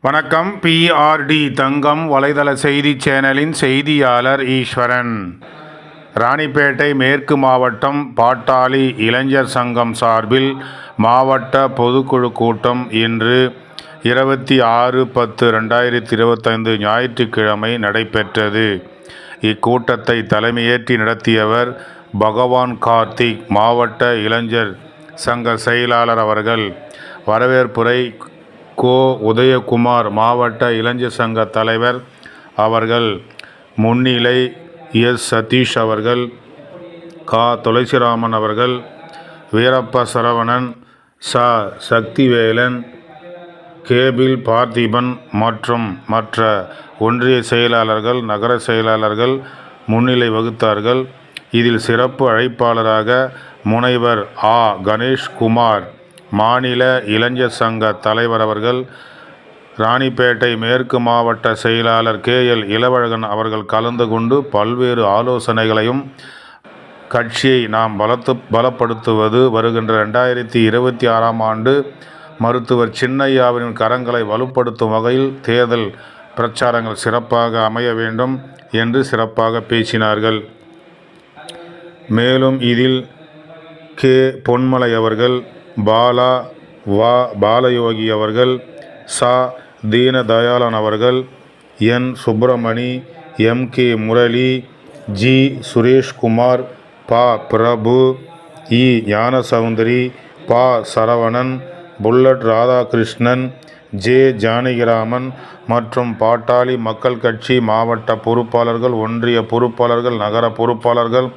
வணக்கம். பிஆர்டி தங்கம் வலைதள செய்தி சேனலின் செய்தியாளர் ஈஸ்வரன். ராணிப்பேட்டை மேற்கு மாவட்டம் பாட்டாளி இளைஞர் சங்கம் சார்பில் மாவட்ட பொதுக்குழு கூட்டம் இன்று 26/10/2025 ஞாயிற்றுக்கிழமை நடைபெற்றது. இக்கூட்டத்தை தலைமையேற்றி நடத்தியவர் பகவான் கார்த்திக், மாவட்ட இளைஞர் சங்க செயலாளர் அவர்கள். வரவேற்புரை கோ. உதயகுமார், மாவட்ட இளைஞர் சங்க தலைவர் அவர்கள் முன்னிலை. எஸ். சதீஷ் அவர்கள், கா. துளசிராமன் அவர்கள், வீரப்ப சரவணன், ச. சக்திவேலன், கேபிள் பார்த்திபன் மற்றும் மற்ற ஒன்றிய செயலாளர்கள், நகர செயலாளர்கள் முன்னிலை வகுத்தார்கள். இதில் சிறப்பு அழைப்பாளராக முனைவர் ஆ. கணேஷ்குமார், மாநில இளைஞர் சங்க தலைவர் அவர்கள், ராணிப்பேட்டை மேற்கு மாவட்ட செயலாளர் கே. எல். இளவழகன் அவர்கள் கலந்து கொண்டு பல்வேறு ஆலோசனைகளையும் கட்சியை நாம் பலப்படுத்துவது, வருகின்ற 2026ஆம் ஆண்டு மருத்துவர் சின்னையாவின் கரங்களை வலுப்படுத்தும் வகையில் தேர்தல் பிரச்சாரங்கள் சிறப்பாக அமைய வேண்டும் என்று சிறப்பாக பேசினார்கள். மேலும் இதில் கே. பொன்மலை அவர்கள், பாலா, வா. பாலயோகி அவர்கள், சா. தீனதயாளன் அவர்கள், N. Subramani, M. K. Murali, G. Sureshkumar, பா. பிரபு, இ. ஞானசௌந்தரி, பா. Saravanan, bullet Radhakrishnan, J. ஜானகிராமன் மற்றும் பாட்டாளி மக்கள் கட்சி மாவட்ட பொறுப்பாளர்கள், ஒன்றிய பொறுப்பாளர்கள், நகர பொறுப்பாளர்கள்,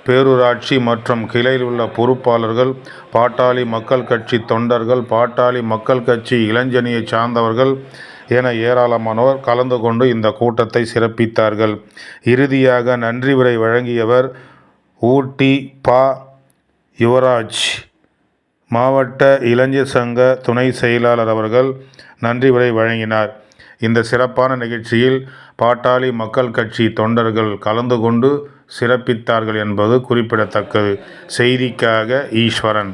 பேரூராட்சி மற்றும் கிளையில் உள்ள பொறுப்பாளர்கள், பாட்டாளி மக்கள் கட்சி தொண்டர்கள், பாட்டாளி மக்கள் கட்சி இளைஞணியை சார்ந்தவர்கள் என ஏராளமானோர் கலந்து கொண்டு இந்த கூட்டத்தை சிறப்பித்தார்கள். இறுதியாக நன்றி உரை வழங்கியவர் ஊட்டி பா. யுவராஜ், மாவட்ட இளைஞர் சங்க துணை செயலாளர் அவர்கள் நன்றி உரை வழங்கினார். இந்த சிறப்பான நிகழ்ச்சியில் பாட்டாளி மக்கள் கட்சி தொண்டர்கள் கலந்து கொண்டு சிறப்பித்தார்கள் என்பது குறிப்பிடத்தக்கது. செய்திக்காக ஈஸ்வரன்.